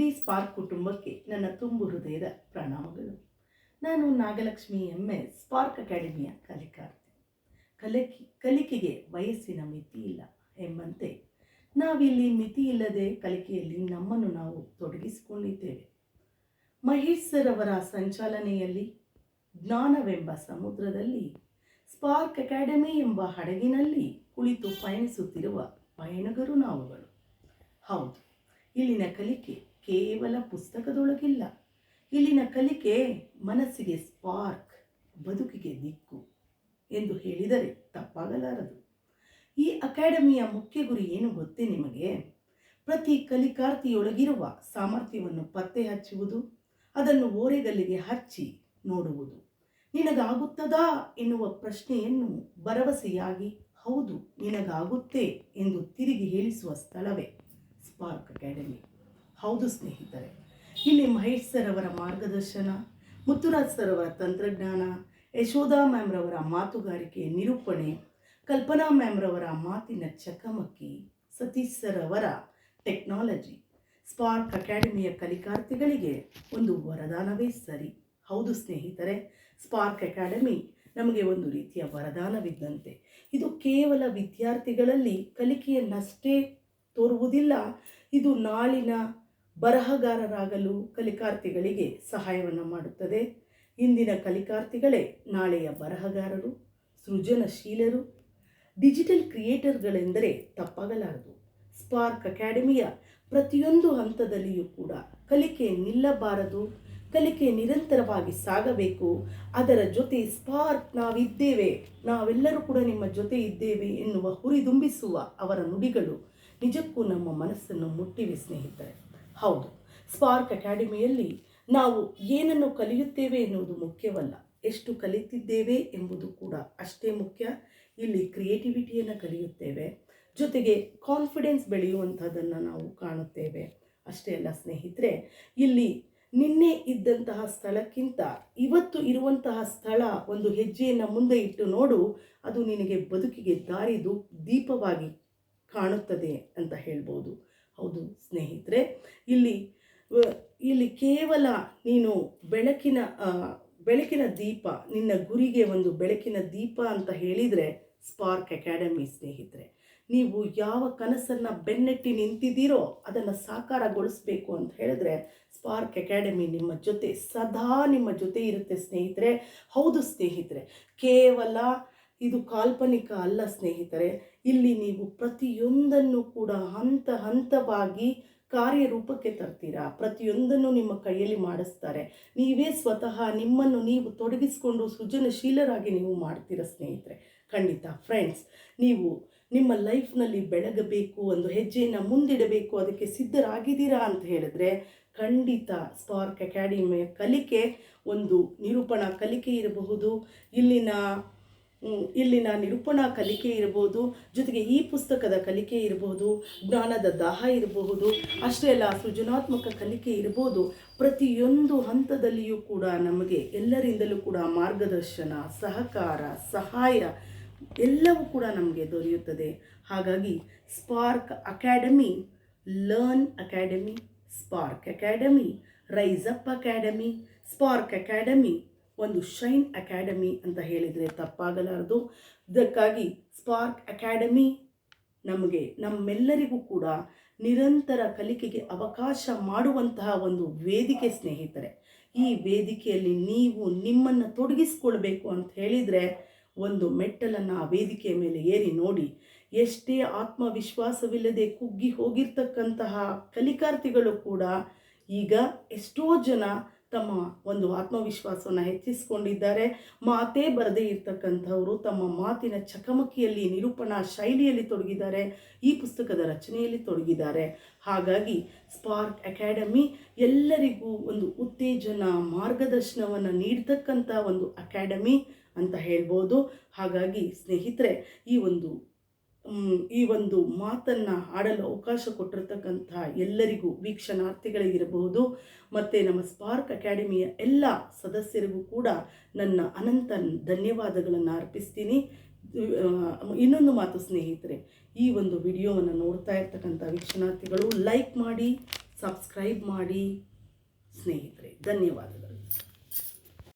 ಇಡೀ ಸ್ಪಾರ್ಕ್ ಕುಟುಂಬಕ್ಕೆ ನನ್ನ ತುಂಬು ಹೃದಯದ ಪ್ರಣಾಮಗಳು. ನಾನು ನಾಗಲಕ್ಷ್ಮಿ MS, ಸ್ಪಾರ್ಕ್ ಅಕಾಡೆಮಿಯ ಕಲಿಕಾರ್ತಿ. ಕಲಿಕೆಗೆ ವಯಸ್ಸಿನ ಮಿತಿ ಇಲ್ಲ ಎಂಬಂತೆ ನಾವಿಲ್ಲಿ ಮಿತಿ ಇಲ್ಲದೆ ಕಲಿಕೆಯಲ್ಲಿ ನಮ್ಮನ್ನು ನಾವು ತೊಡಗಿಸಿಕೊಂಡಿದ್ದೇವೆ. ಮಹೇಶ್ ಸರ್ ಅವರ ಸಂಚಾಲನೆಯಲ್ಲಿ ಜ್ಞಾನವೆಂಬ ಸಮುದ್ರದಲ್ಲಿ ಸ್ಪಾರ್ಕ್ ಅಕಾಡೆಮಿ ಎಂಬ ಹಡಗಿನಲ್ಲಿ ಕುಳಿತು ಪಯಣಿಸುತ್ತಿರುವ ಪಯಣಿಗರು ನಾವುಗಳು. ಹೌದು, ಇಲ್ಲಿನ ಕಲಿಕೆ ಕೇವಲ ಪುಸ್ತಕದೊಳಗಿಲ್ಲ. ಇಲ್ಲಿನ ಕಲಿಕೆ ಮನಸ್ಸಿಗೆ ಸ್ಪಾರ್ಕ್, ಬದುಕಿಗೆ ದಿಕ್ಕು ಎಂದು ಹೇಳಿದರೆ ತಪ್ಪಾಗಲಾರದು. ಈ ಅಕಾಡೆಮಿಯ ಮುಖ್ಯ ಗುರಿ ಏನು ಗೊತ್ತೇ ನಿಮಗೆ? ಪ್ರತಿ ಕಲಿಕಾರ್ಥಿಯೊಳಗಿರುವ ಸಾಮರ್ಥ್ಯವನ್ನು ಪತ್ತೆ ಹಚ್ಚುವುದು, ಅದನ್ನು ಓರೆಗಲ್ಲಿಗೆ ಹಚ್ಚಿ ನೋಡುವುದು. ನಿನಗಾಗುತ್ತದಾ ಎನ್ನುವ ಪ್ರಶ್ನೆಯನ್ನು ಭರವಸೆಯಾಗಿ ಹೌದು ನಿನಗಾಗುತ್ತೆ ಎಂದು ತಿರುಗಿ ಹೇಳಿಸುವ ಸ್ಥಳವೇ ಸ್ಪಾರ್ಕ್ ಅಕಾಡೆಮಿ. ಹೌದು ಸ್ನೇಹಿತರೆ, ಇಲ್ಲಿ ಮಹೇಶ್ ಸರ್ ಅವರ ಮಾರ್ಗದರ್ಶನ, ಮುತ್ತುರಾಜ್ ಸರ್ ಅವರ ತಂತ್ರಜ್ಞಾನ, ಯಶೋಧಾ ಮ್ಯಾಮ್ ರವರ ಮಾತುಗಾರಿಕೆ ನಿರೂಪಣೆ, ಕಲ್ಪನಾ ಮ್ಯಾಮ್ ರವರ ಮಾತಿನ ಚಕಮಕಿ, ಸತೀಶ್ ಸರ್ ಅವರ ಟೆಕ್ನಾಲಜಿ ಸ್ಪಾರ್ಕ್ ಅಕಾಡೆಮಿಯ ಕಲಿಕಾರ್ಥಿಗಳಿಗೆ ಒಂದು ವರದಾನವೇ ಸರಿ. ಹೌದು ಸ್ನೇಹಿತರೆ, ಸ್ಪಾರ್ಕ್ ಅಕಾಡೆಮಿ ನಮಗೆ ಒಂದು ರೀತಿಯ ವರದಾನವಿದ್ದಂತೆ. ಇದು ಕೇವಲ ವಿದ್ಯಾರ್ಥಿಗಳಲ್ಲಿ ಕಲಿಕೆಯನ್ನಷ್ಟೇ ತೋರುವುದಿಲ್ಲ, ಇದು ನಾಳಿನ ಬರಹಗಾರರಾಗಲು ಕಲಿಕಾರ್ಥಿಗಳಿಗೆ ಸಹಾಯವನ್ನು ಮಾಡುತ್ತದೆ. ಇಂದಿನ ಕಲಿಕಾರ್ಥಿಗಳೇ ನಾಳೆಯ ಬರಹಗಾರರು, ಸೃಜನಶೀಲರು, ಡಿಜಿಟಲ್ ಕ್ರಿಯೇಟರ್ಗಳೆಂದರೆ ತಪ್ಪಾಗಲಾರದು. ಸ್ಪಾರ್ಕ್ ಅಕಾಡೆಮಿಯ ಪ್ರತಿಯೊಂದು ಹಂತದಲ್ಲಿಯೂ ಕೂಡ ಕಲಿಕೆ ನಿಲ್ಲಬಾರದು, ಕಲಿಕೆ ನಿರಂತರವಾಗಿ ಸಾಗಬೇಕು. ಅದರ ಜೊತೆ ಸ್ಪಾರ್ಕ್ ನಾವಿದ್ದೇವೆ, ನಾವೆಲ್ಲರೂ ಕೂಡ ನಿಮ್ಮ ಜೊತೆ ಇದ್ದೇವೆ ಎನ್ನುವ ಹುರಿದುಂಬಿಸುವ ಅವರ ನುಡಿಗಳು ನಿಜಕ್ಕೂ ನಮ್ಮ ಮನಸ್ಸನ್ನು ಮುಟ್ಟಿವೆ ಸ್ನೇಹಿತರೆ. ಹೌದು, ಸ್ಪಾರ್ಕ್ ಅಕಾಡೆಮಿಯಲ್ಲಿ ನಾವು ಏನನ್ನು ಕಲಿಯುತ್ತೇವೆ ಎನ್ನುವುದು ಮುಖ್ಯವಲ್ಲ, ಎಷ್ಟು ಕಲಿತಿದ್ದೇವೆ ಎಂಬುದು ಕೂಡ ಅಷ್ಟೇ ಮುಖ್ಯ. ಇಲ್ಲಿ ಕ್ರಿಯೇಟಿವಿಟಿಯನ್ನು ಕಲಿಯುತ್ತೇವೆ, ಜೊತೆಗೆ ಕಾನ್ಫಿಡೆನ್ಸ್ ಬೆಳೆಯುವಂಥದ್ದನ್ನು ನಾವು ಕಾಣುತ್ತೇವೆ. ಅಷ್ಟೇ ಅಲ್ಲ ಸ್ನೇಹಿತರೆ, ಇಲ್ಲಿ ನಿನ್ನೆ ಇದ್ದಂತಹ ಸ್ಥಳಕ್ಕಿಂತ ಇವತ್ತು ಇರುವಂತಹ ಸ್ಥಳ ಒಂದು ಹೆಜ್ಜೆಯನ್ನು ಮುಂದೆ ಇಟ್ಟು ನೋಡು, ಅದು ನಿನಗೆ ಬದುಕಿಗೆ ದೀಪವಾಗಿ ಕಾಣುತ್ತದೆ ಅಂತ ಹೇಳ್ಬೋದು. ಹೌದು ಸ್ನೇಹಿತರೆ, ಇಲ್ಲಿ ಕೇವಲ ನೀನು ಬೆಳಕಿನ ದೀಪ, ನಿನ್ನ ಗುರಿಗೆ ಒಂದು ಬೆಳಕಿನ ದೀಪ ಅಂತ ಹೇಳಿದರೆ ಸ್ಪಾರ್ಕ್ ಅಕಾಡೆಮಿ ಸ್ನೇಹಿತರೆ. ನೀವು ಯಾವ ಕನಸನ್ನು ಬೆನ್ನಟ್ಟಿ ನಿಂತಿದ್ದೀರೋ ಅದನ್ನು ಸಾಕಾರಗೊಳಿಸಬೇಕು ಅಂತ ಹೇಳಿದ್ರೆ ಸ್ಪಾರ್ಕ್ ಅಕಾಡೆಮಿ ನಿಮ್ಮ ಜೊತೆ ಸದಾ ನಿಮ್ಮ ಜೊತೆ ಇರುತ್ತೆ ಸ್ನೇಹಿತರೆ. ಹೌದು ಸ್ನೇಹಿತರೆ, ಕೇವಲ ಇದು ಕಾಲ್ಪನಿಕ ಅಲ್ಲ ಸ್ನೇಹಿತರೆ. ಇಲ್ಲಿ ನೀವು ಪ್ರತಿಯೊಂದನ್ನು ಕೂಡ ಹಂತ ಹಂತವಾಗಿ ಕಾರ್ಯರೂಪಕ್ಕೆ ತರ್ತೀರಾ, ಪ್ರತಿಯೊಂದನ್ನು ನಿಮ್ಮ ಕೈಯಲ್ಲಿ ಮಾಡಿಸ್ತಾರೆ. ನೀವೇ ಸ್ವತಃ ನಿಮ್ಮನ್ನು ನೀವು ತೊಡಗಿಸಿಕೊಂಡು ಸೃಜನಶೀಲರಾಗಿ ನೀವು ಮಾಡ್ತೀರಾ ಸ್ನೇಹಿತರೆ. ಖಂಡಿತ ಫ್ರೆಂಡ್ಸ್, ನೀವು ನಿಮ್ಮ ಲೈಫ್ನಲ್ಲಿ ಬೆಳಗಬೇಕು, ಒಂದು ಹೆಜ್ಜೆಯನ್ನು ಮುಂದಿಡಬೇಕು, ಅದಕ್ಕೆ ಸಿದ್ಧರಾಗಿದ್ದೀರಾ ಅಂತ ಹೇಳಿದ್ರೆ ಖಂಡಿತ ಸ್ಪಾರ್ಕ್ ಅಕಾಡೆಮಿಯ ಕಲಿಕೆ ಒಂದು ನಿರೂಪಣಾ ಕಲಿಕೆ ಇರಬಹುದು, ಇಲ್ಲಿನ ನಿರೂಪಣಾ ಕಲಿಕೆ ಇರಬಹುದು, ಜೊತೆಗೆ ಈ ಪುಸ್ತಕದ ಕಲಿಕೆ ಇರಬಹುದು, ಜ್ಞಾನದ ದಾಹ ಇರಬಹುದು, ಅಷ್ಟೇ ಅಲ್ಲ ಸೃಜನಾತ್ಮಕ ಕಲಿಕೆ ಇರಬಹುದು. ಪ್ರತಿಯೊಂದು ಹಂತದಲ್ಲಿಯೂ ಕೂಡ ನಮಗೆ ಎಲ್ಲರಿಂದಲೂ ಕೂಡ ಮಾರ್ಗದರ್ಶನ, ಸಹಕಾರ, ಸಹಾಯ ಎಲ್ಲವೂ ಕೂಡ ನಮಗೆ ದೊರೆಯುತ್ತದೆ. ಹಾಗಾಗಿ spark academy, learn academy, spark academy, rice up academy, spark academy ಒಂದು ಶೈನ್ ಅಕಾಡೆಮಿ ಅಂತ ಹೇಳಿದರೆ ತಪ್ಪಾಗಲಾರದು. ಇದಕ್ಕಾಗಿ ಸ್ಪಾರ್ಕ್ ಅಕಾಡೆಮಿ ನಮ್ಮೆಲ್ಲರಿಗೂ ಕೂಡ ನಿರಂತರ ಕಲಿಕೆಗೆ ಅವಕಾಶ ಮಾಡುವಂತಹ ಒಂದು ವೇದಿಕೆ ಸ್ನೇಹಿತರೆ. ಈ ವೇದಿಕೆಯಲ್ಲಿ ನೀವು ನಿಮ್ಮನ್ನು ತೊಡಗಿಸ್ಕೊಳ್ಬೇಕು ಅಂತ ಹೇಳಿದರೆ ಒಂದು ಮೆಟ್ಟಲನ್ನು ಆ ವೇದಿಕೆಯ ಮೇಲೆ ಏರಿ ನೋಡಿ. ಎಷ್ಟೇ ಆತ್ಮವಿಶ್ವಾಸವಿಲ್ಲದೆ ಕುಗ್ಗಿ ಹೋಗಿರ್ತಕ್ಕಂತಹ ಕಲಿಕಾರ್ಥಿಗಳು ಕೂಡ ಈಗ ಎಷ್ಟೋ ಜನ ತಮ್ಮ ಒಂದು ಆತ್ಮವಿಶ್ವಾಸವನ್ನು ಹೆಚ್ಚಿಸಿಕೊಂಡಿದ್ದಾರೆ. ಮಾತೇ ಬರದೇ ಇರ್ತಕ್ಕಂಥವರು ತಮ್ಮ ಮಾತಿನ ಚಕಮಕಿಯಲ್ಲಿ, ನಿರೂಪಣಾ ಶೈಲಿಯಲ್ಲಿ ತೊಡಗಿದ್ದಾರೆ, ಈ ಪುಸ್ತಕದ ರಚನೆಯಲ್ಲಿ ತೊಡಗಿದ್ದಾರೆ. ಹಾಗಾಗಿ ಸ್ಪಾರ್ಕ್ ಅಕಾಡೆಮಿ ಎಲ್ಲರಿಗೂ ಒಂದು ಉತ್ತೇಜನ, ಮಾರ್ಗದರ್ಶನವನ್ನು ನೀಡ್ತಕ್ಕಂಥ ಒಂದು ಅಕಾಡೆಮಿ ಅಂತ ಹೇಳ್ಬೋದು. ಹಾಗಾಗಿ ಸ್ನೇಹಿತರೆ, ಈ ಒಂದು ಮಾತನ್ನು ಆಡಲು ಅವಕಾಶ ಕೊಟ್ಟಿರ್ತಕ್ಕಂಥ ಎಲ್ಲರಿಗೂ, ವೀಕ್ಷಣಾರ್ಥಿಗಳಿಗಿರಬಹುದು ಮತ್ತು ನಮ್ಮ ಸ್ಪಾರ್ಕ್ ಅಕಾಡೆಮಿಯ ಎಲ್ಲ ಸದಸ್ಯರಿಗೂ ಕೂಡ ನನ್ನ ಅನಂತ ಧನ್ಯವಾದಗಳನ್ನು ಅರ್ಪಿಸ್ತೀನಿ. ಇನ್ನೊಂದು ಮಾತು ಸ್ನೇಹಿತರೆ, ಈ ಒಂದು ವಿಡಿಯೋವನ್ನು ನೋಡ್ತಾ ಇರ್ತಕ್ಕಂಥ ವೀಕ್ಷಣಾರ್ಥಿಗಳು ಲೈಕ್ ಮಾಡಿ, ಸಬ್ಸ್ಕ್ರೈಬ್ ಮಾಡಿ ಸ್ನೇಹಿತರೆ. ಧನ್ಯವಾದಗಳು.